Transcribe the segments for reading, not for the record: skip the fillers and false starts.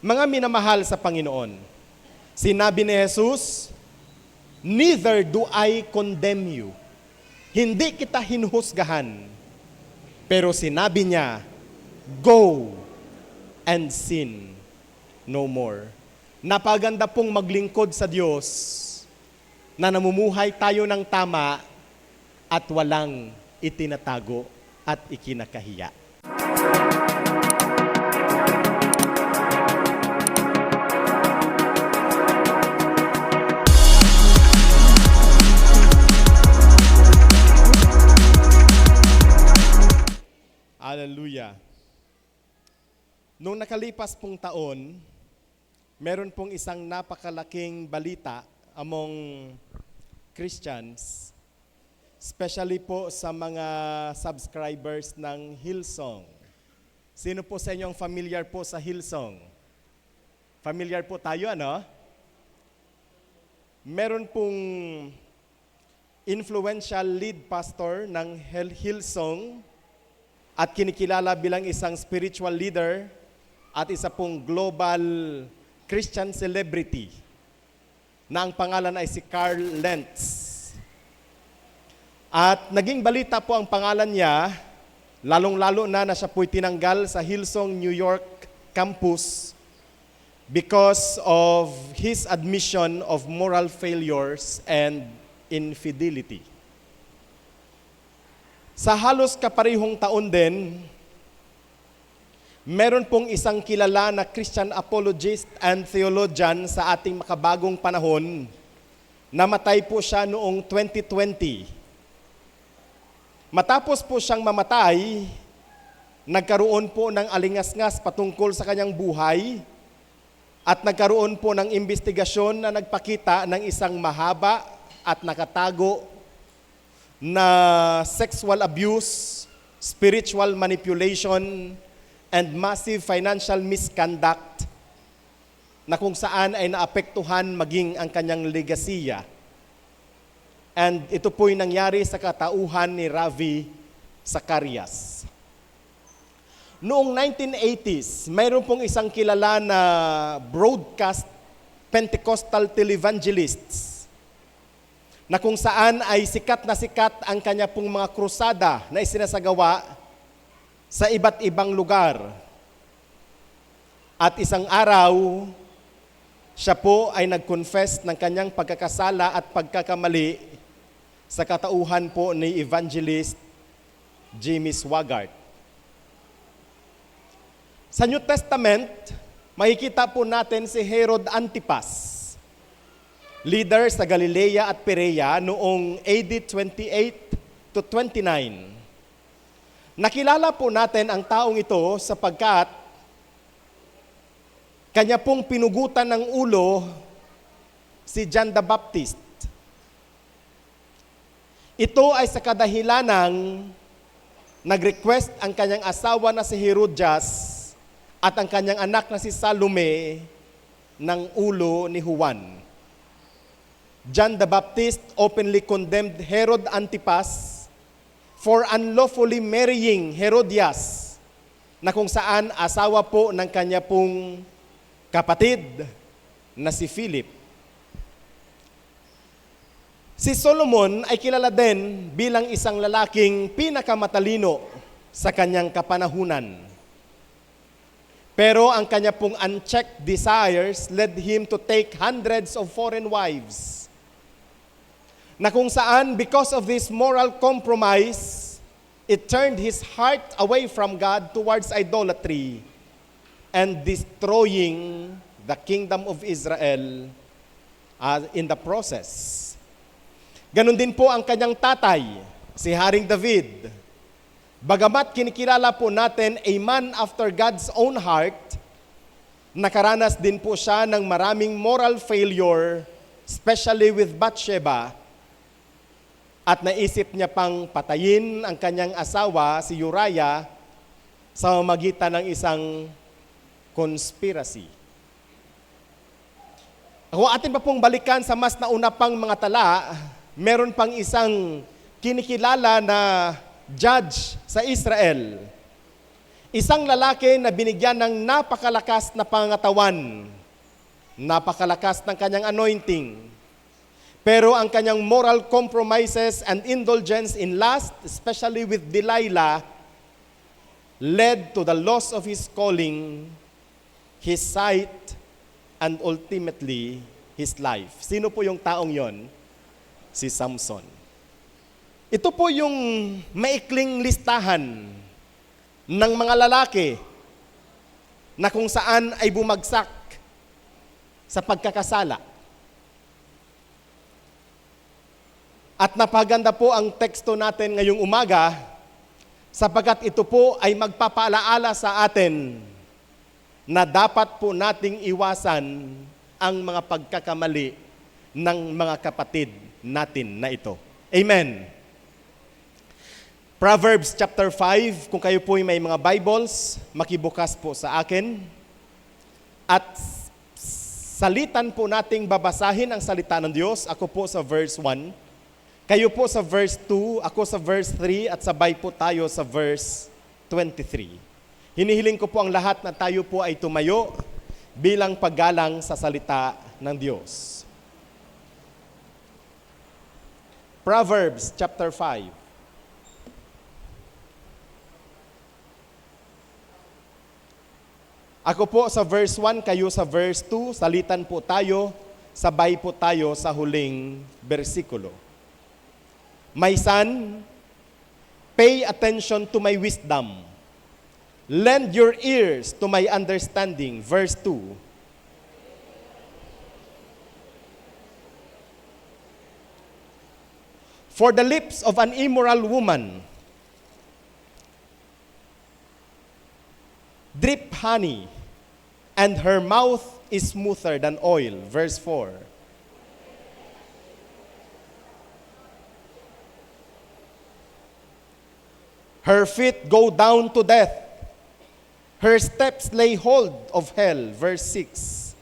Mga minamahal sa Panginoon, sinabi ni Jesus, "Neither do I condemn you." Hindi kita hinuhusgahan. Pero sinabi niya, "Go and sin no more." Napaganda pong maglingkod sa Diyos na namumuhay tayo ng tama at walang itinatago at ikinakahiya. Hallelujah. Noong nakalipas pong taon, meron pong isang napakalaking balita among Christians, especially po sa mga subscribers ng Hillsong. Sino po sa inyo ang familiar po sa Hillsong? Familiar po tayo, ano? Meron pong influential lead pastor ng Hillsong at kinikilala bilang isang spiritual leader at isa pong global Christian celebrity na ang pangalan ay si Carl Lentz. At naging balita po ang pangalan niya, lalong-lalo na siya po'y tinanggal sa Hillsong New York campus because of his admission of moral failures and infidelity. Sa halos kaparehong taon din, meron pong isang kilala na Christian apologist and theologian sa ating makabagong panahon. Namatay po siya noong 2020. Matapos po siyang mamatay, nagkaroon po ng alingas-ngas patungkol sa kanyang buhay at nagkaroon po ng investigasyon na nagpakita ng isang mahaba at nakatago na sexual abuse, spiritual manipulation, and massive financial misconduct na kung saan ay naapektuhan maging ang kanyang legasiya. And ito po'y nangyari sa katauhan ni Ravi Zacharias. Noong 1980s, mayroon pong isang kilala na broadcast Pentecostal televangelists na kung saan ay sikat na sikat ang kanya pong mga krusada na isinasagawa sa iba't ibang lugar. At isang araw, siya po ay nag-confess ng kanyang pagkakasala at pagkakamali sa katauhan po ni Evangelist Jimmy Swaggart. Sa New Testament, makikita po natin si Herod Antipas, leader sa Galilea at Perea noong AD 28 to 29. Nakilala po natin ang taong ito sapagkat kanya pong pinugutan ng ulo si John the Baptist. Ito ay sa kadahilanang nag-request ang kanyang asawa na si Herodias at ang kanyang anak na si Salome ng ulo ni Juan. John the Baptist openly condemned Herod Antipas for unlawfully marrying Herodias, na kung saan asawa po ng kanya pong kapatid na si Philip. Si Solomon ay kilala din bilang isang lalaking pinakamatalino sa kanyang kapanahunan. Pero ang kanya pong unchecked desires led him to take hundreds of foreign wives, na kung saan, because of this moral compromise, it turned his heart away from God towards idolatry and destroying the kingdom of Israel in the process. Ganon din po ang kanyang tatay, si Haring David. Bagamat kinikilala po natin a man after God's own heart, nakaranas din po siya ng maraming moral failure, especially with Bathsheba, at naisip niya pang patayin ang kanyang asawa, si Uriah, sa magitan ng isang conspiracy. Kung atin pa pong balikan sa mas nauna pang mga tala, meron pang isang kinikilala na judge sa Israel. Isang lalaki na binigyan ng napakalakas na pangatawan, napakalakas ng kanyang anointing, pero ang kanyang moral compromises and indulgence in lust, especially with Delilah, led to the loss of his calling, his sight, and ultimately, his life. Sino po yung taong yon? Si Samson. Ito po yung maikling listahan ng mga lalaki na kung saan ay bumagsak sa pagkakasala. At napaganda po ang teksto natin ngayong umaga sapagkat ito po ay magpapaalaala sa atin na dapat po nating iwasan ang mga pagkakamali ng mga kapatid natin na ito. Amen. Proverbs chapter 5, kung kayo po ay may mga Bibles, makibukas po sa akin. At salitan po nating babasahin ang salita ng Diyos. Ako po sa verse 1. Kayo po sa verse 2, ako sa verse 3, at sabay po tayo sa verse 23. Hinihiling ko po ang lahat na tayo po ay tumayo bilang paggalang sa salita ng Diyos. Proverbs chapter 5. Ako po sa verse 1, kayo sa verse 2, salitan po tayo, sabay po tayo sa huling bersikulo. My son, pay attention to my wisdom. Lend your ears to my understanding. Verse 2. For the lips of an immoral woman drip honey, and her mouth is smoother than oil. Verse 4. Her feet go down to death. Her steps lay hold of hell. Verse 6.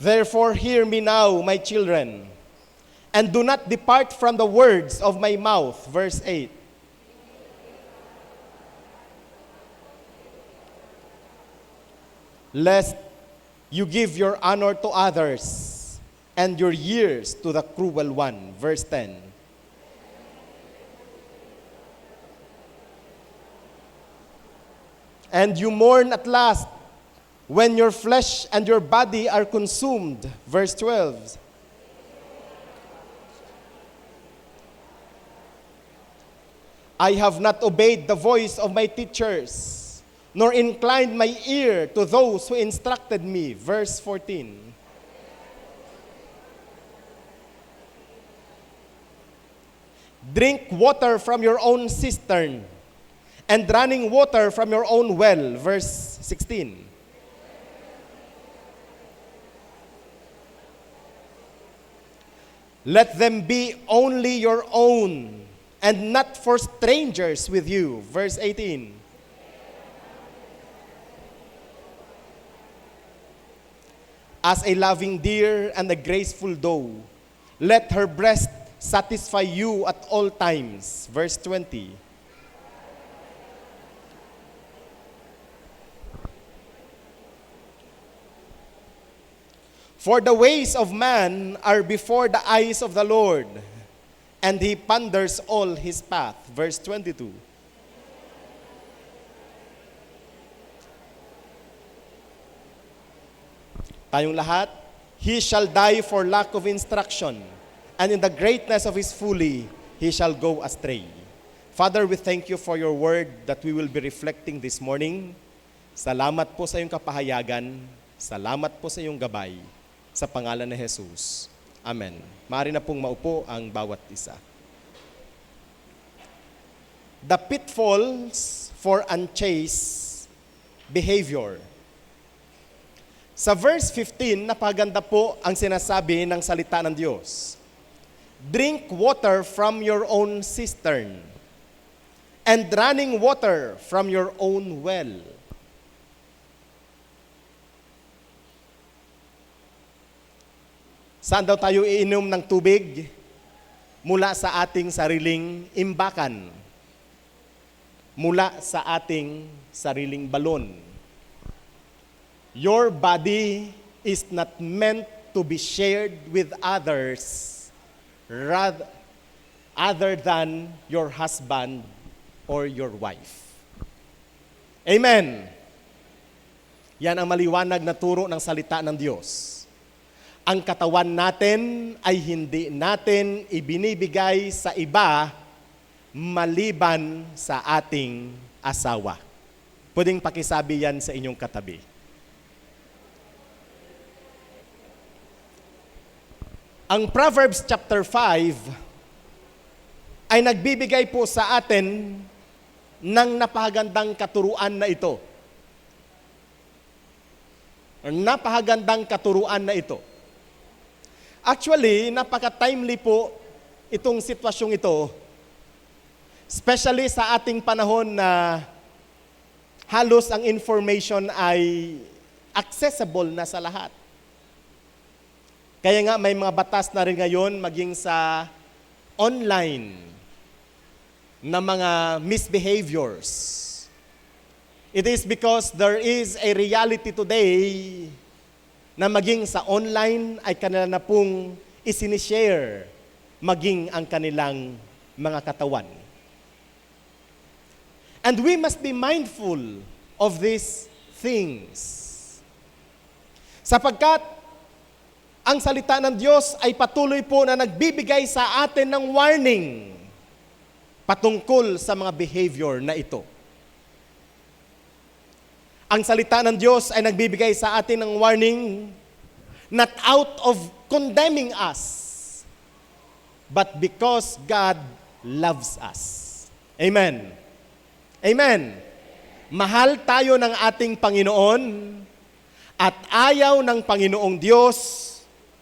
Therefore hear me now, my children, and do not depart from the words of my mouth. Verse 8. Lest you give your honor to others and your years to the cruel one. Verse 10. And you mourn at last when your flesh and your body are consumed. Verse 12. I have not obeyed the voice of my teachers, nor inclined my ear to those who instructed me. Verse 14. Drink water from your own cistern, and running water from your own well. Verse 16. Let them be only your own, and not for strangers with you. Verse 18. As a loving deer and a graceful doe, let her breast satisfy you at all times. Verse 20. For the ways of man are before the eyes of the Lord, and He ponders all His path. Verse 22. Tayong lahat, he shall die for lack of instruction, and in the greatness of his folly, he shall go astray. Father, we thank you for your word that we will be reflecting this morning. Salamat po sa iyong kapahayagan. Salamat po sa iyong gabay. Sa pangalan ni Jesus. Amen. Maaari na pong maupo ang bawat isa. The pitfalls for unchaste behavior. Sa verse 15, napaganda po ang sinasabi ng salita ng Diyos. Drink water from your own cistern, and running water from your own well. Saan daw tayo iinom ng tubig? mula sa ating sariling imbakan, mula sa ating sariling balon. Your body is not meant to be shared with others rather other than your husband or your wife. Amen. Yan ang maliwanag na turo ng salita ng Diyos. Ang katawan natin ay hindi natin ibinibigay sa iba maliban sa ating asawa. Pwedeng pakisabi yan sa inyong katabi. Ang Proverbs chapter 5 ay nagbibigay po sa atin ng napakagandang katuruan na ito. Napakagandang katuruan na ito. Actually, napaka-timely po itong sitwasyong ito, especially sa ating panahon na halos ang information ay accessible na sa lahat. Kaya nga may mga batas na rin ngayon maging sa online na mga misbehaviors. It is because there is a reality today na maging sa online ay kanila na pong isinishare maging ang kanilang mga katawan. And we must be mindful of these things. Sapagkat ang salita ng Diyos ay patuloy po na nagbibigay sa atin ng warning patungkol sa mga behavior na ito. Ang salita ng Diyos ay nagbibigay sa atin ng warning not out of condemning us, but because God loves us. Amen. Amen. Mahal tayo ng ating Panginoon at ayaw ng Panginoong Diyos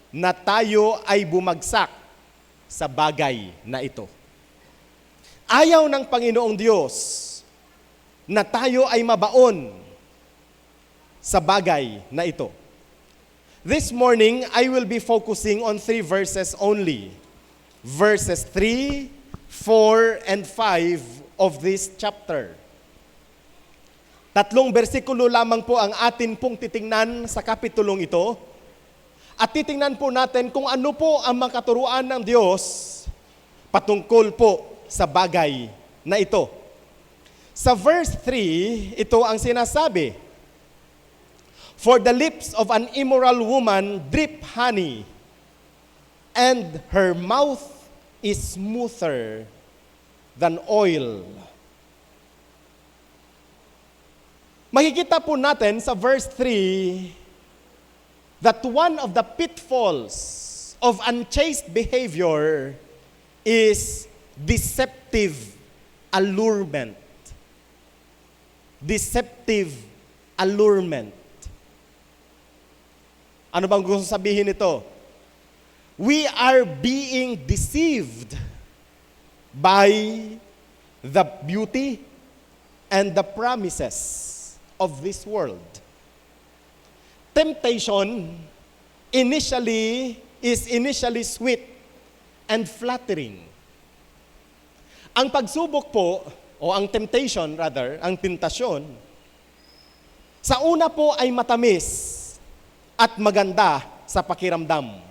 na tayo ay bumagsak sa bagay na ito. Ayaw ng Panginoong Diyos na tayo ay mabaon sa bagay na ito. This morning, I will be focusing on 3 verses only. Verses 3, 4, and 5 of this chapter. 3 bersikulo lamang po ang atin pong titingnan sa kapitulong ito. At titingnan po natin kung ano po ang mga katuruan ng Diyos patungkol po sa bagay na ito. Sa verse 3, ito ang sinasabi, "For the lips of an immoral woman drip honey, and her mouth is smoother than oil." Makikita po natin sa verse 3 that one of the pitfalls of unchaste behavior is deceptive allurement. Deceptive allurement. Ano bang gusto sabihin nito? We are being deceived by the beauty and the promises of this world. Temptation is initially sweet and flattering. Ang pagsubok po, o ang temptation rather, ang tentasyon, sa una po ay matamis at maganda sa pakiramdam.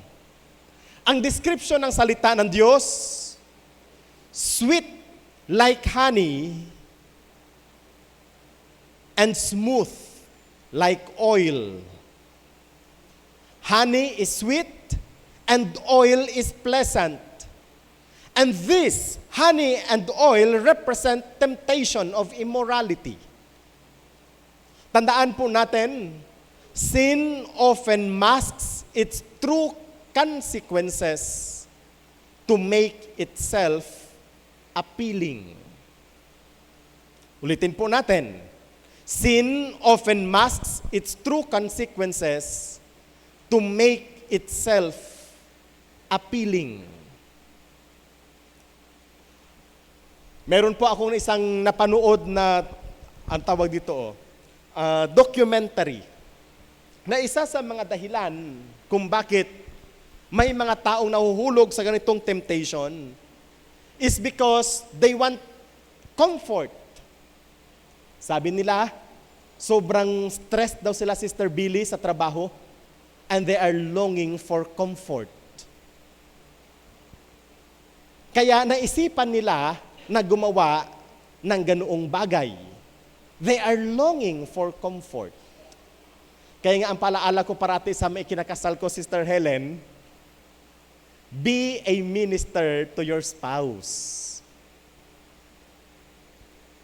Ang description ng salita ng Diyos, sweet like honey and smooth like oil. Honey is sweet and oil is pleasant. And this honey and oil represent temptation of immorality. Tandaan po natin, sin often masks its true consequences to make itself appealing. Ulitin po natin, sin often masks its true consequences to make itself appealing. Meron po akong isang napanood na, ang tawag dito, documentary, na isa sa mga dahilan kung bakit may mga taong nahuhulog sa ganitong temptation is because they want comfort. Sabi nila, sobrang stressed daw sila, Sister Billy, sa trabaho, and they are longing for comfort. Kaya naisipan nila na gumawa ng ganoong bagay. They are longing for comfort. Kaya nga ang palaala ko parati sa may kinakasal ko, Sister Helen, be a minister to your spouse.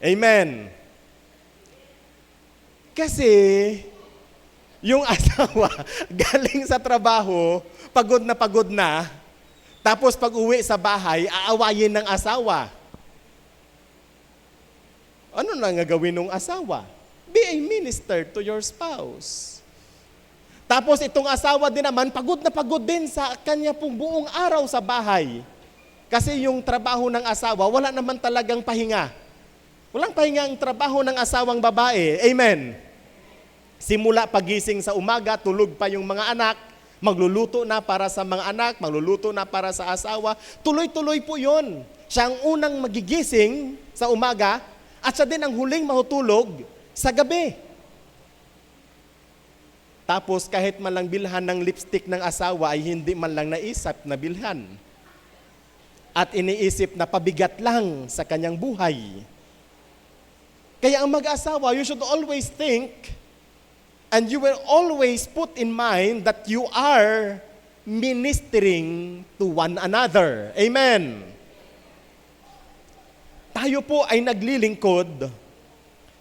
Amen. Kasi, yung asawa, galing sa trabaho, pagod na, tapos pag uwi sa bahay, aawayin ng asawa. Ano na nga gawin ng asawa? Be a minister to your spouse. Tapos itong asawa din naman, pagod din sa kanya pong buong araw sa bahay. Kasi yung trabaho ng asawa, wala naman talagang pahinga. Walang pahinga ang trabaho ng asawang babae. Amen. Simula pagising sa umaga, tulog pa yung mga anak, magluluto na para sa mga anak, magluluto na para sa asawa. Tuloy-tuloy po yun. Siya ang unang magigising sa umaga at siya din ang huling mahutulog sa gabi. Tapos kahit man lang bilhan ng lipstick ng asawa ay hindi man lang naisip na bilhan. At iniisip na pabigat lang sa kanyang buhay. Kaya ang mag-asawa, you should always think and you will always put in mind that you are ministering to one another. Amen. Tayo po ay naglilingkod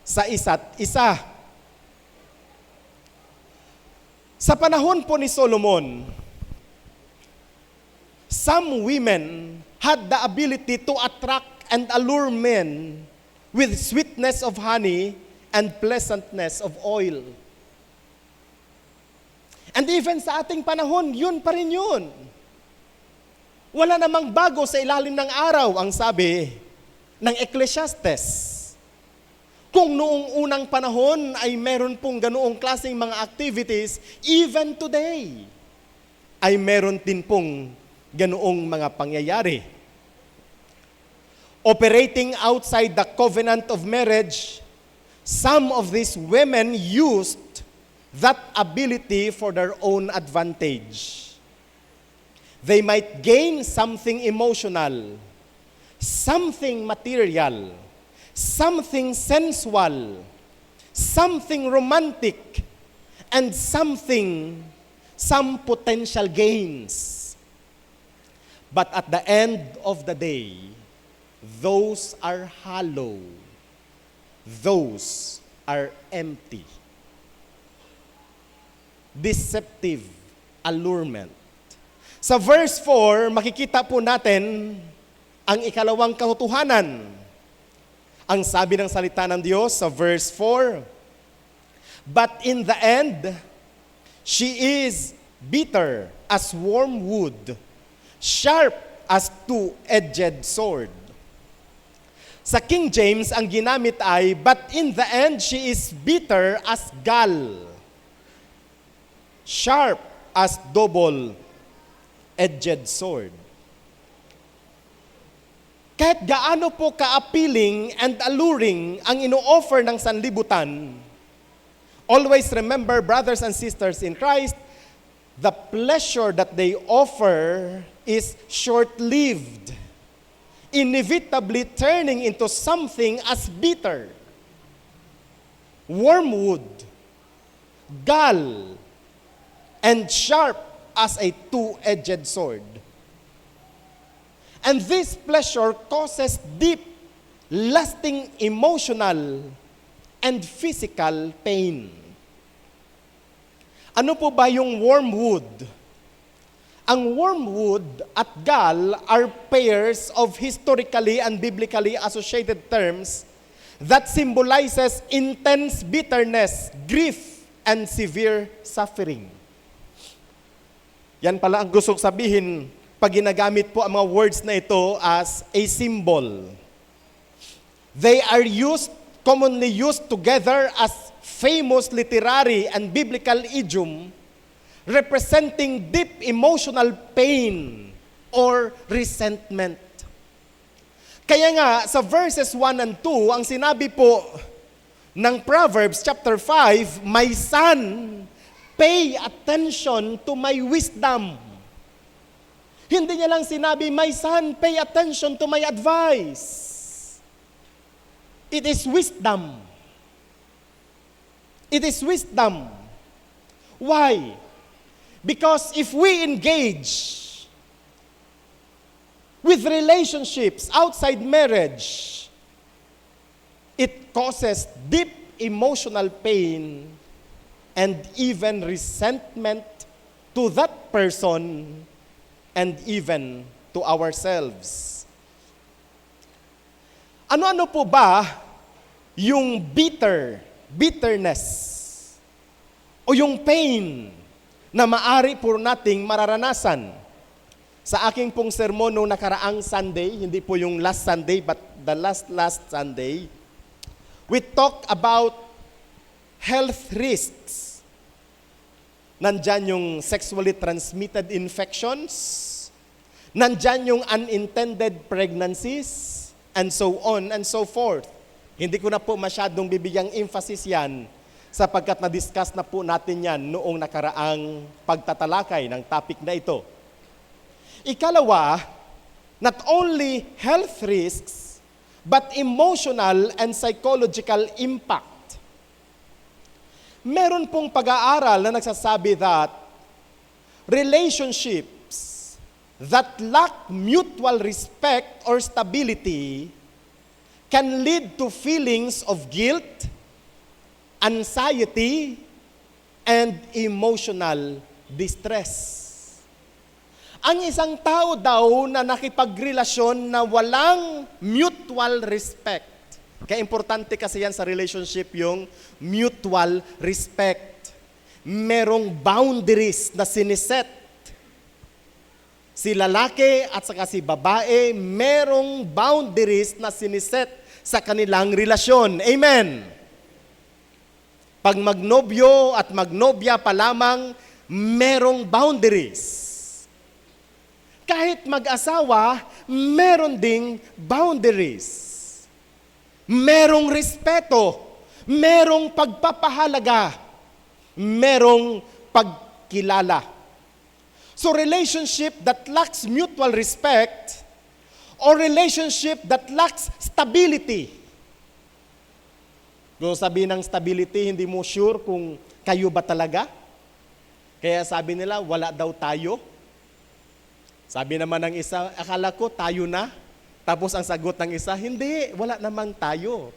sa isa't isa. Sa panahon po ni Solomon, some women had the ability to attract and allure men with sweetness of honey and pleasantness of oil. And even sa ating panahon, yun pa rin yun. Wala namang bago sa ilalim ng araw, ang sabi ng Ecclesiastes. Kung noong unang panahon ay meron pong ganoong klaseng mga activities, even today, ay meron din pong ganoong mga pangyayari. Operating outside the covenant of marriage, some of these women used that ability for their own advantage. They might gain something emotional, something material, something sensual, something romantic, and some potential gains. But at the end of the day, those are hollow. Those are empty. Deceptive allurement. Sa verse 4, makikita po natin ang ikalawang katotohanan. Ang sabi ng salita ng Diyos sa verse 4, but in the end, she is bitter as wormwood, sharp as two-edged sword. Sa King James, ang ginamit ay, but in the end, she is bitter as gall, sharp as double-edged sword. Kahit gaano po ka-appealing and alluring ang ino-offer ng sanlibutan, always remember, brothers and sisters in Christ, the pleasure that they offer is short-lived, inevitably turning into something as bitter. Wormwood, gall, and sharp as a two-edged sword. And this pleasure causes deep, lasting emotional and physical pain. Ano po ba yung wormwood? Ang wormwood at gall are pairs of historically and biblically associated terms that symbolizes intense bitterness, grief, and severe suffering. Yan pala ang gustong sabihin pag ginagamit po ang mga words na ito as a symbol. They are commonly used together as famous literary and biblical idiom representing deep emotional pain or resentment. Kaya nga, sa verses 1 and 2, ang sinabi po ng Proverbs chapter 5, "My son, pay attention to my wisdom." Hindi niya lang sinabi, "My son, pay attention to my advice." It is wisdom. It is wisdom. Why? Because if we engage with relationships outside marriage, it causes deep emotional pain and even resentment to that person and even to ourselves. Ano-ano po ba yung bitterness o yung pain na maari po nating mararanasan? Sa aking pong sermon noong nakaraang Sunday, hindi po yung last Sunday but the last Sunday, we talk about health risks. Nandyan yung sexually transmitted infections, nandyan yung unintended pregnancies, and so on and so forth. Hindi ko na po masyadong bibigyang emphasis yan sapagkat na-discuss na po natin yan noong nakaraang pagtatalakay ng topic na ito. Ikalawa, not only health risks, but emotional and psychological impact. Meron pong pag-aaral na nagsasabi that relationships that lack mutual respect or stability can lead to feelings of guilt, anxiety, and emotional distress. Ang isang tao daw na nakipagrelasyon na walang mutual respect. Kaya importante kasi yan sa relationship yung mutual respect. Merong boundaries na siniset. Si lalaki at saka si babae, merong boundaries na siniset sa kanilang relasyon. Amen. Pag magnobyo at magnobya pa lamang, merong boundaries. Kahit mag-asawa, meron ding boundaries. Merong respeto, merong pagpapahalaga, merong pagkilala. So relationship that lacks mutual respect or relationship that lacks stability. Kung sabi ng stability, hindi mo sure kung kayo ba talaga. Kaya sabi nila, wala daw tayo. Sabi naman ng isa, akala ko tayo na. Tapos ang sagot ng isa, hindi, wala namang tayo.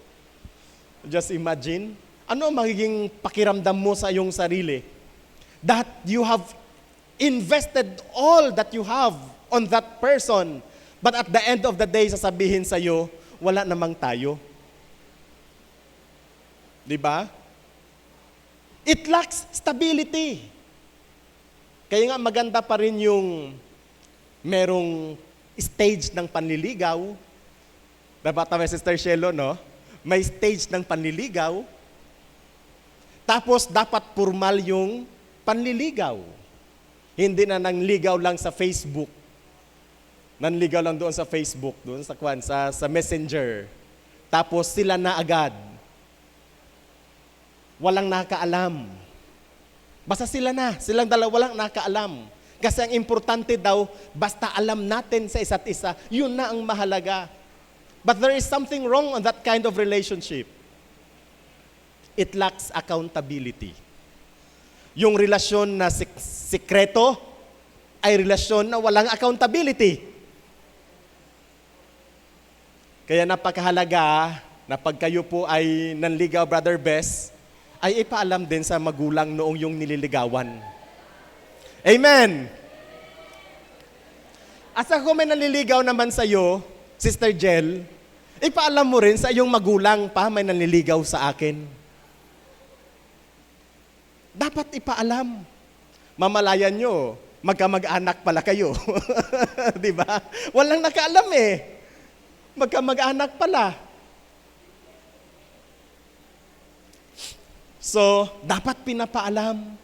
Just imagine, ano ang magiging pakiramdam mo sa iyong sarili? That you have invested all that you have on that person. But at the end of the day, sasabihin sa iyo, wala namang tayo. Di ba? It lacks stability. Kaya nga maganda pa rin yung merong stage ng panliligaw. Diba tama, Sister Shelo, no? May stage ng panliligaw. Tapos dapat formal yung panliligaw. Hindi na nangligaw lang sa Facebook. Nanligaw lang doon sa Facebook, doon sa Messenger. Tapos sila na agad. Walang nakaalam. Basta sila na, silang dalawa lang nakaalam. Kasi ang importante daw, basta alam natin sa isa't isa, yun na ang mahalaga. But there is something wrong on that kind of relationship. It lacks accountability. Yung relasyon na sikreto ay relasyon na walang accountability. Kaya napakahalaga na pag kayo po ay nanligaw, Brother Bess, ay ipaalam din sa magulang noong yung nililigawan. Amen! Asa kung may nanliligaw naman sa iyo, Sister Jel, ipaalam mo rin sa iyong magulang pa may nanliligaw sa akin. Dapat ipaalam. Mamalayan nyo, magkamag-anak pala kayo. Di ba? Walang nakaalam eh. Magkamag-anak pala. So, dapat pinapaalam.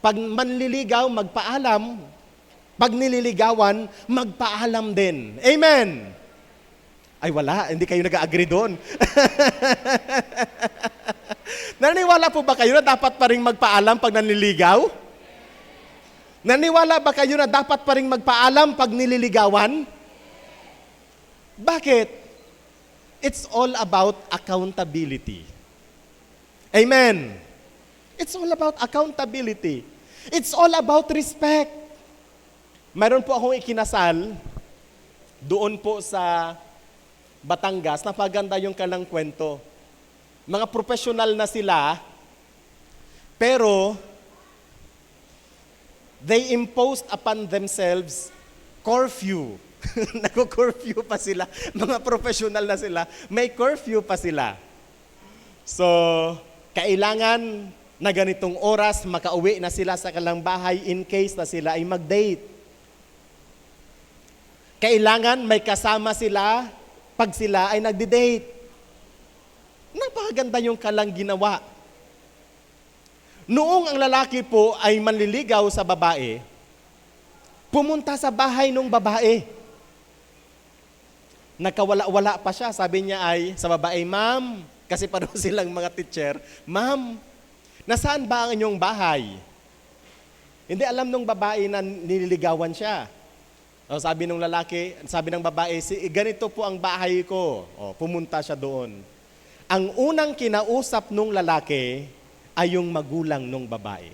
Pag manliligaw, magpaalam. Pag nililigawan, magpaalam din. Amen! Ay wala, hindi kayo nag-agree doon. Naniwala po ba kayo na dapat pa rin magpaalam pag nanliligaw? Naniwala ba kayo na dapat pa rin magpaalam pag nililigawan? Bakit? It's all about accountability. Amen. It's all about accountability. It's all about respect. Mayroon po akong ikinasal doon po sa Batangas, napaganda yung kanang kwento. Mga professional na sila, pero they imposed upon themselves curfew. Nag-curfew pa sila. Mga professional na sila, may curfew pa sila. So, kailangan na ganitong oras, makauwi na sila sa kanilang bahay in case na sila ay mag-date. Kailangan may kasama sila pag sila ay nagdi-date. Napakaganda yung kalang ginawa. Noong ang lalaki po ay manliligaw sa babae, pumunta sa bahay ng babae. Nakawala-wala pa siya. Sabi niya ay sa babae, "Ma'am," kasi pareho silang mga teacher, "Ma'am, nasaan ba ang inyong bahay?" Hindi alam nung babae na nililigawan siya. O, sabi ng lalaki, sabi ng babae, "Ganito po ang bahay ko." O, pumunta siya doon. Ang unang kinausap nung lalaki ay yung magulang nung babae.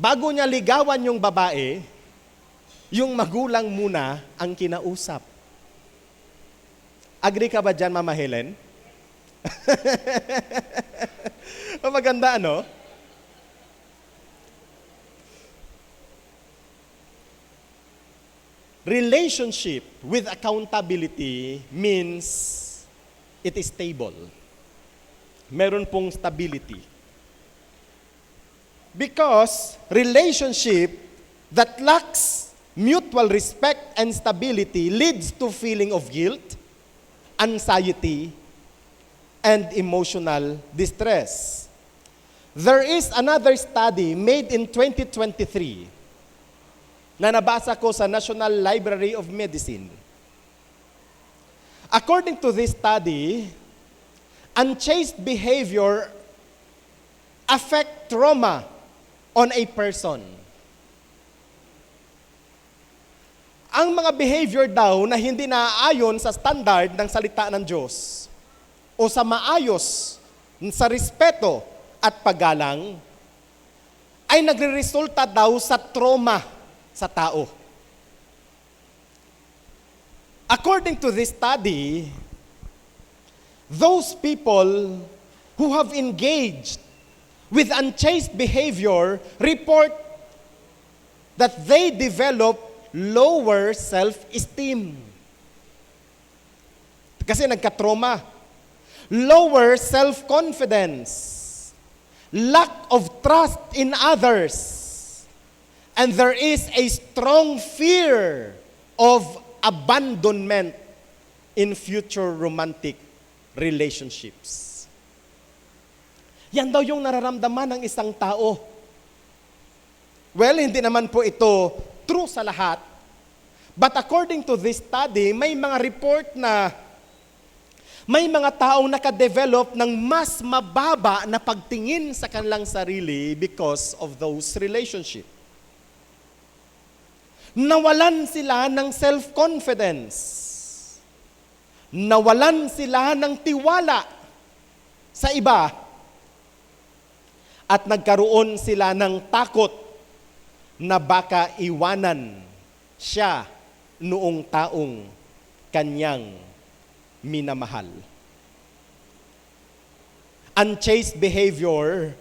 Bago niya ligawan yung babae, yung magulang muna ang kinausap. Agree ka ba dyan, Mama Helen? Maganda, ano? Relationship with accountability means it is stable. Meron pong stability. Because relationship that lacks mutual respect and stability leads to feeling of guilt, anxiety, and emotional distress. There is another study made in 2023 na nabasa ko sa National Library of Medicine. According to this study, unchaste behavior affect trauma on a person. Ang mga behavior daw na hindi naaayon sa standard ng salita ng Diyos o sa maayos, sa respeto at paggalang, ay nagre-resulta daw sa trauma sa tao. According to this study, those people who have engaged with unchaste behavior report that they develop lower self-esteem. Kasi nagka-trauma. Lower self-confidence. Lack of trust in others. And there is a strong fear of abandonment in future romantic relationships. Yan daw yung nararamdaman ng isang tao. Well, hindi naman po ito true sa lahat. But according to this study, may mga report na may mga taong nakadevelop ng mas mababa na pagtingin sa kanilang sarili because of those relationships. Nawalan sila ng self-confidence. Nawalan sila ng tiwala sa iba. At nagkaroon sila ng takot na baka iwanan siya noong taong kanyang minamahal. Unchaste behavior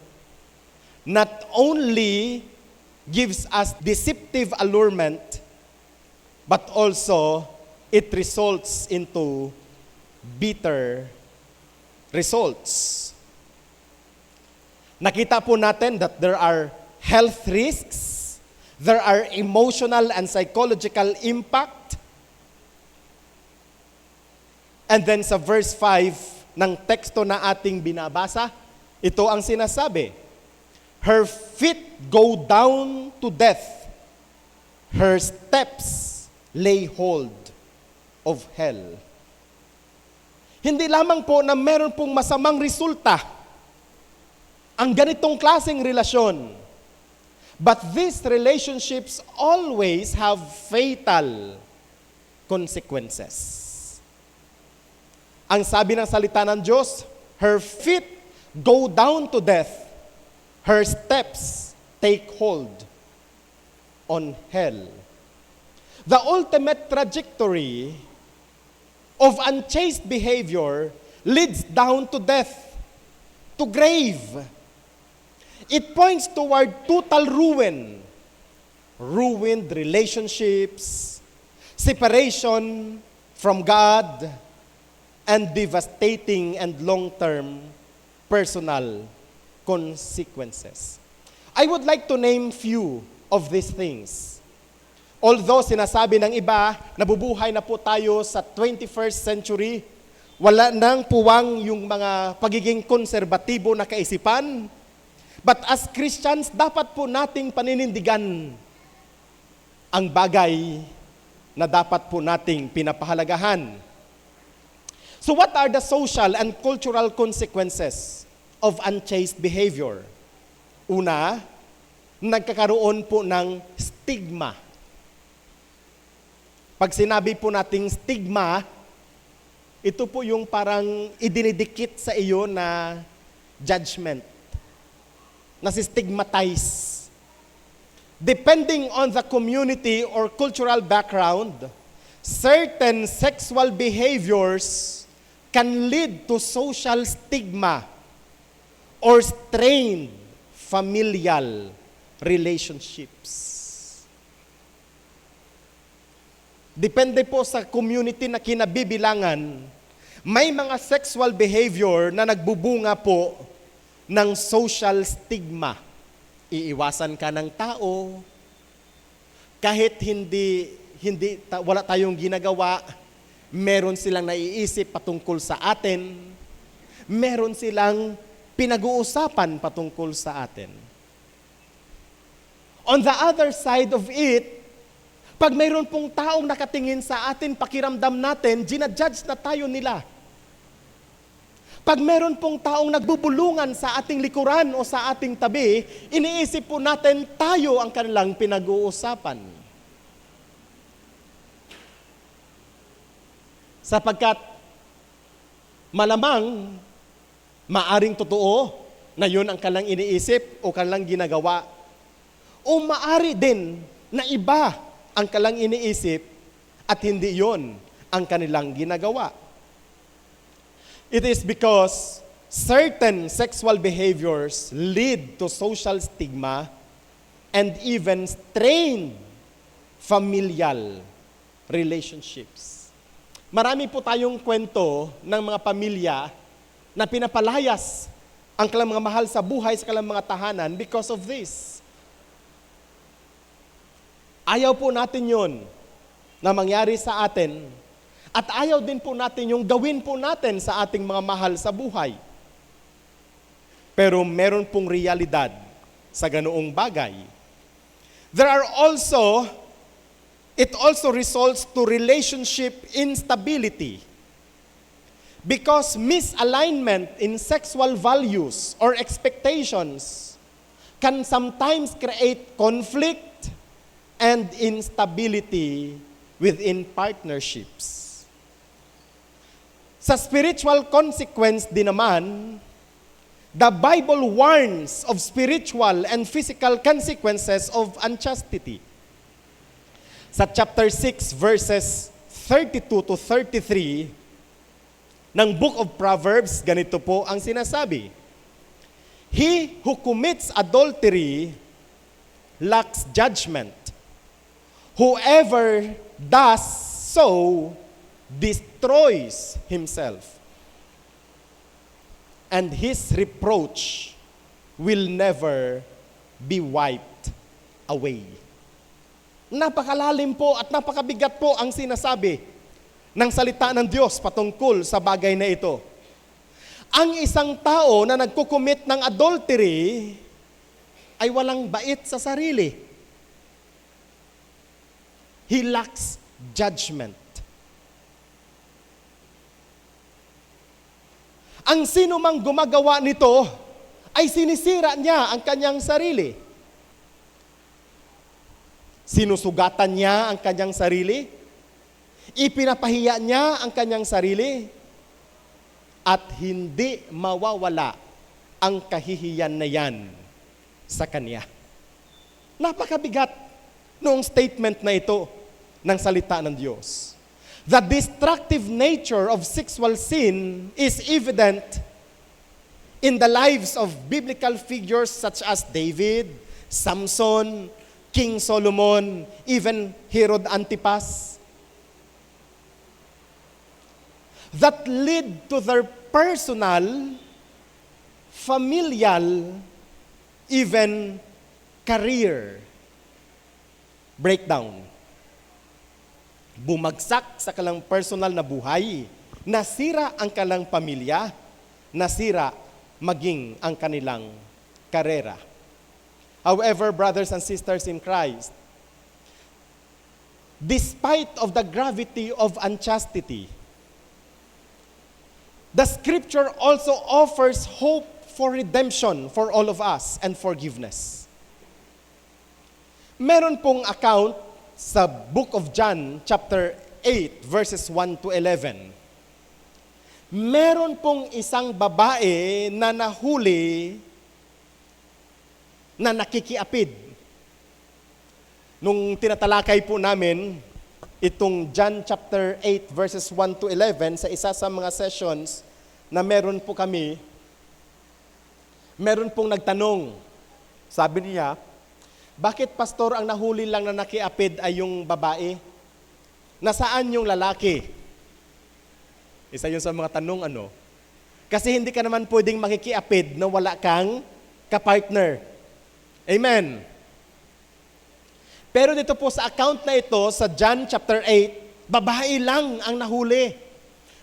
not only gives us deceptive allurement, but also it results into bitter results. Nakita po natin that there are health risks, there are emotional and psychological impact, and then sa verse 5 ng teksto na ating binabasa, ito ang sinasabi, "Her feet go down to death. Her steps lay hold of hell. Hindi lamang po na meron pong masamang resulta ang ganitong klaseng relasyon, but these relationships always have fatal consequences. Ang sabi ng salita ng Diyos, her feet go down to death, her steps take hold on hell. The ultimate trajectory of unchaste behavior leads down to death, to grave. It points toward total ruin, ruined relationships, separation from God, and devastating and long-term personal consequences. I would like to name few of these things. Although sinasabi ng iba, nabubuhay na po tayo sa 21st century, wala nang puwang yung mga pagiging konserbatibo na kaisipan. But as Christians, dapat po nating paninindigan ang bagay na dapat po nating pinapahalagahan. So what are the social and cultural consequences of unchaste behavior? Una, nagkakaroon po ng stigma. Pag sinabi po nating stigma, ito po yung parang idinidikit sa iyo na judgment, na si-stigmatize. Depending on the community or cultural background, certain sexual behaviors can lead to social stigma or strained familial relationships. Depende po sa community na kinabibilangan, may mga sexual behavior na nagbubunga po ng social stigma. Iiwasan ka ng tao, kahit wala tayong ginagawa, meron silang naiisip patungkol sa atin, meron silang pinag-uusapan patungkol sa atin. On the other side of it, pag mayroon pong taong nakatingin sa atin, pakiramdam natin, ginajudge na tayo nila. Pag meron pong taong nagbubulungan sa ating likuran o sa ating tabi, iniisip po natin tayo ang kanilang pinag-uusapan. Sapagkat malamang maaring totoo na yun ang kanilang iniisip o kanilang ginagawa. O maari din na iba ang kanilang iniisip at hindi yun ang kanilang ginagawa. It is because certain sexual behaviors lead to social stigma and even strained familial relationships. Marami po tayong kwento ng mga pamilya na pinapalayas ang kanilang mga mahal sa buhay sa kanilang mga tahanan because of this. Ayaw po natin yun na mangyari sa atin at ayaw din po natin yung gawin po natin sa ating mga mahal sa buhay. Pero meron pong realidad sa ganoong bagay. It also results to relationship instability because misalignment in sexual values or expectations can sometimes create conflict and instability within partnerships. Sa spiritual consequence din naman, the Bible warns of spiritual and physical consequences of unchastity. Sa chapter 6, verses 32 to 33 ng Book of Proverbs, ganito po ang sinasabi. He who commits adultery lacks judgment. Whoever does so destroys himself. And his reproach will never be wiped away. Napakalalim po at napakabigat po ang sinasabi ng salita ng Diyos patungkol sa bagay na ito. Ang isang tao na nagkukumit ng adultery ay walang bait sa sarili. He lacks judgment. Ang sino mang gumagawa nito ay sinisira niya ang kanyang sarili. Sinusugatan niya ang kanyang sarili. Ipinapahiya niya ang kanyang sarili. At hindi mawawala ang kahihiyan na yan sa kanya. Napakabigat noong statement na ito ng salita ng Diyos. The destructive nature of sexual sin is evident in the lives of biblical figures such as David, Samson, King Solomon, even Herod Antipas, that lead to their personal, familial, even career breakdown. Bumagsak sa kalang personal na buhay, nasira ang kalang pamilya, nasira maging ang kanilang karera. However, brothers and sisters in Christ, despite of the gravity of unchastity, the Scripture also offers hope for redemption for all of us and forgiveness. Meron pong account sa Book of John, chapter 8, verses 1 to 11. Meron pong isang babae na nahuli na nakikiapid. Nung tinatalakay po namin itong John chapter 8, verses 1 to 11, sa isa sa mga sessions na meron po kami, meron pong nagtanong. Sabi niya, bakit pastor ang nahuli lang na nakiapid ay yung babae? Nasaan yung lalaki? Isa yun sa mga tanong Kasi hindi ka naman pwedeng makikiapid na wala kang kapartner. Amen. Pero dito po sa account na ito, sa John chapter 8, babae lang ang nahuli.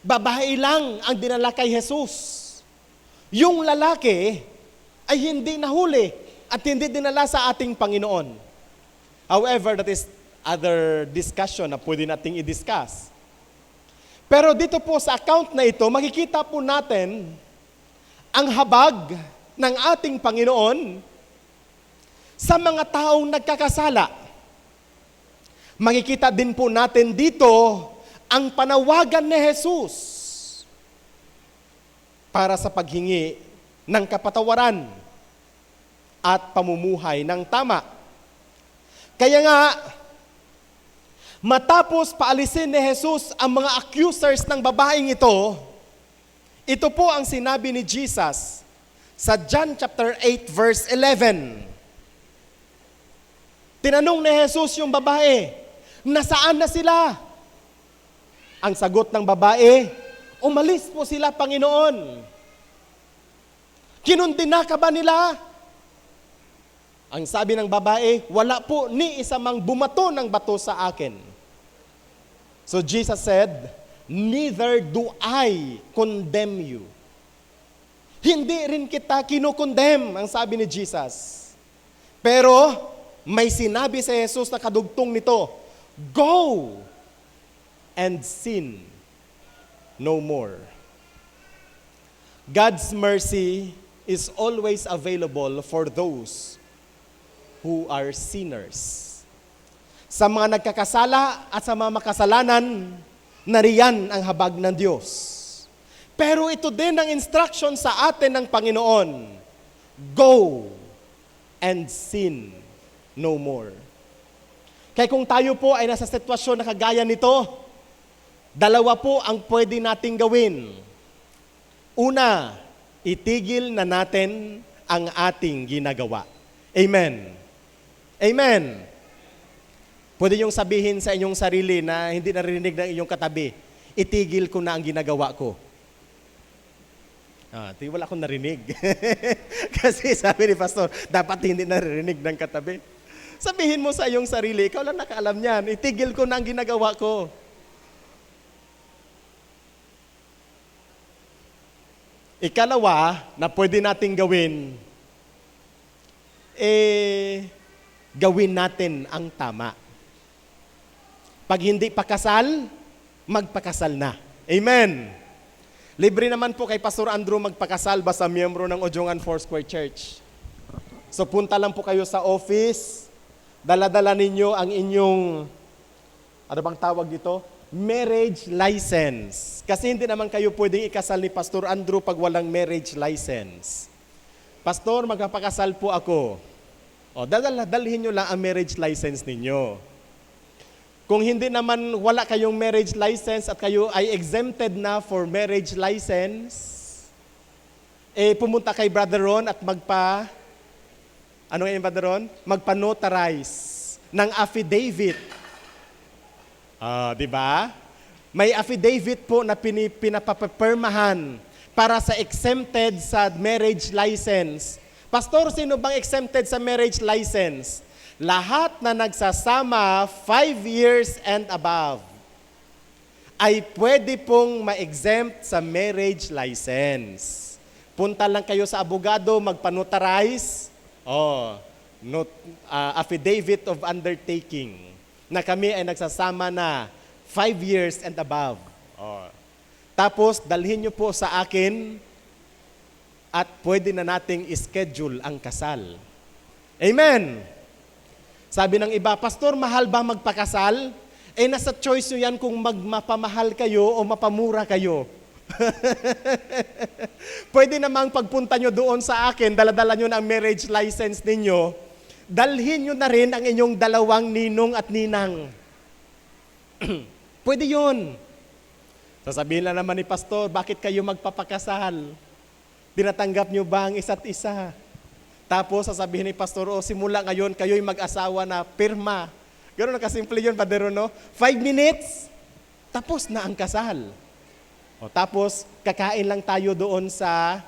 Babae lang ang dinala kay Jesus. Yung lalaki ay hindi nahuli at hindi dinala sa ating Panginoon. However, that is other discussion na pwede nating i-discuss. Pero dito po sa account na ito, makikita po natin ang habag ng ating Panginoon sa mga taong nagkakasala. Makikita din po natin dito ang panawagan ni Jesus para sa paghingi ng kapatawaran at pamumuhay ng tama. Kaya nga, matapos paalisin ni Jesus ang mga accusers ng babaeng ito po ang sinabi ni Jesus sa John chapter 8 verse 11. Tinanong ni Jesus yung babae, nasaan na sila? Ang sagot ng babae, umalis po sila, Panginoon. Kinundina ka ba nila? Ang sabi ng babae, wala po ni isa mang bumato ng bato sa akin. So Jesus said, neither do I condemn you. Hindi rin kita kinukondem, ang sabi ni Jesus. Pero may sinabi si Jesus na kadugtong nito, go and sin no more. God's mercy is always available for those who are sinners. Sa mga nagkakasala at sa mga makasalanan, nariyan ang habag ng Diyos. Pero ito din ang instruction sa atin ng Panginoon. Go and sin no more. Kaya kung tayo po ay nasa sitwasyon na kagaya nito, dalawa po ang pwede nating gawin. Una, itigil na natin ang ating ginagawa. Amen. Amen. Pwede niyong sabihin sa inyong sarili na hindi narinig ng inyong katabi, itigil ko na ang ginagawa ko. Wala akong narinig. Kasi sabi ni Pastor, dapat hindi narinig ng katabi. Sabihin mo sa iyong sarili, ikaw lang nakaalam niyan, itigil ko na ang ginagawa ko. Ikalawa, na pwede nating gawin, gawin natin ang tama. Pag hindi pa kasal, magpakasal na. Amen. Libre naman po kay Pastor Andrew magpakasal basta miyembro ng Ojungan Foursquare Church. So punta lang po kayo sa office, dala-dala ninyo ang inyong, ano bang tawag dito? Marriage license. Kasi hindi naman kayo pwedeng ikasal ni Pastor Andrew pag walang marriage license. Pastor, magpapakasal po ako. O, dalhin nyo lang ang marriage license ninyo. Kung hindi naman wala kayong marriage license at kayo ay exempted na for marriage license, pumunta kay Brother Ron at magpa-notarize ng affidavit. Di ba? May affidavit po na pinapapermahan para sa exempted sa marriage license. Pastor, sino bang exempted sa marriage license? Lahat na nagsasama 5 years and above ay pwede pong ma-exempt sa marriage license. Punta lang kayo sa abogado, magpanotarize, affidavit of undertaking, na kami ay nagsasama na 5 years and above. Tapos, dalhin nyo po sa akin at pwede na nating schedule ang kasal. Amen! Sabi ng iba, Pastor, mahal ba magpakasal? Nasa choice nyo yan kung mapamahal kayo o mapamura kayo. Pwede namang pagpunta nyo doon sa akin, daladala nyo ng marriage license ninyo, dalhin nyo na rin ang inyong dalawang ninong at ninang. Pwede yun. Sasabihin lang naman ni Pastor, bakit kayo magpapakasal? Tinatanggap nyo ba ang isa't isa? Tapos sasabihin ni Pastor, simula ngayon, kayo'y mag-asawa na pirma. Gano'n na kasimple yun, Padero, no? 5 minutes, tapos na ang kasal. Tapos, kakain lang tayo doon sa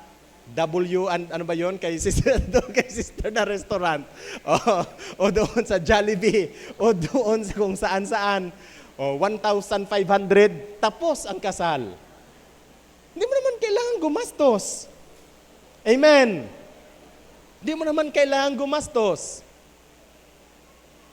kay sister na restaurant. O doon sa Jollibee. O doon sa kung saan-saan. 1,500, tapos ang kasal. Hindi mo naman kailangan gumastos. Amen. Hindi mo naman kailangan gumastos.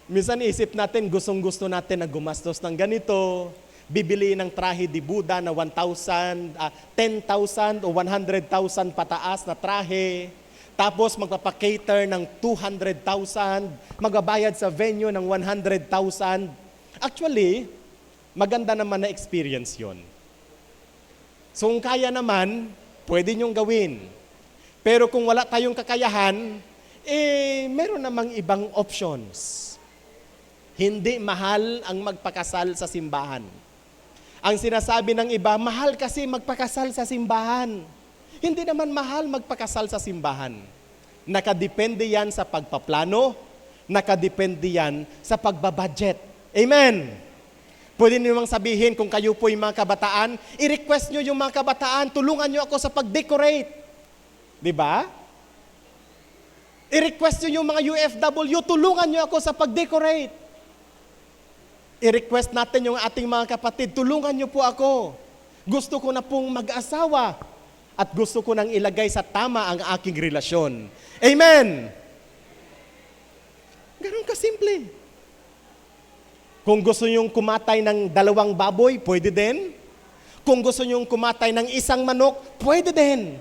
Minsan isip natin, gustong-gusto natin na gumastos ng ganito, bibili ng trahe di Buddha na 1,000, 10,000 o 100,000 pataas na trahe, tapos magpapakater ng 200,000, magbabayad sa venue ng 100,000. Actually, maganda naman na experience yon. So kung kaya naman, pwede nyong gawin. Pero kung wala tayong kakayahan, meron namang ibang options. Hindi mahal ang magpakasal sa simbahan. Ang sinasabi ng iba, mahal kasi magpakasal sa simbahan. Hindi naman mahal magpakasal sa simbahan. Nakadepende yan sa pagpaplano, nakadepende yan sa pagbabudget. Amen! Pwede niyo sabihin, kung kayo po yung mga kabataan, i-request nyo yung mga kabataan, tulungan nyo ako sa pag-decorate. Diba? I-request nyo yung mga UFW, tulungan nyo ako sa pag-decorate. I-request natin yung ating mga kapatid, tulungan nyo po ako. Gusto ko na pong mag-asawa at gusto ko nang ilagay sa tama ang aking relasyon. Amen! Ganun kasimple. Kung gusto nyong kumatay ng 2 baboy, pwede din. Kung gusto nyong kumatay ng 1 manok, pwede din.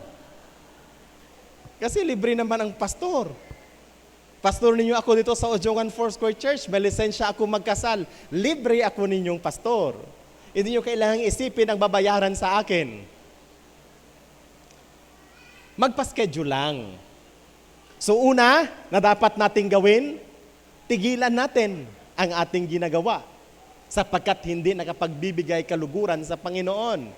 Kasi libre naman ang pastor. Pastor ninyo ako dito sa Ojungan Foursquare Church, may lisensya ako magkasal. Libre ako ninyong pastor. Hindi nyo kailangang isipin ang babayaran sa akin. Magpa-schedule lang. So una, na dapat nating gawin, tigilan natin ang ating ginagawa sapagkat hindi nakapagbibigay kaluguran sa Panginoon.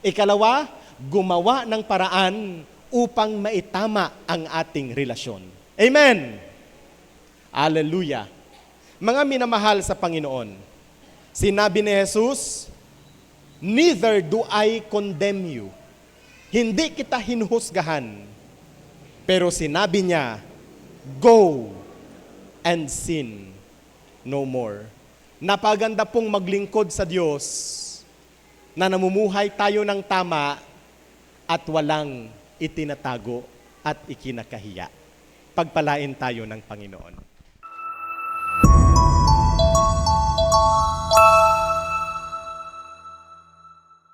Ikalawa, gumawa ng paraan upang maitama ang ating relasyon. Amen! Hallelujah! Mga minamahal sa Panginoon, sinabi ni Jesus, neither do I condemn you. Hindi kita hinuhusgahan. Pero sinabi niya, go and sin no more. Napaganda pong maglingkod sa Diyos na namumuhay tayo ng tama at walang itinatago at ikinakahiya. Pagpalain tayo ng Panginoon.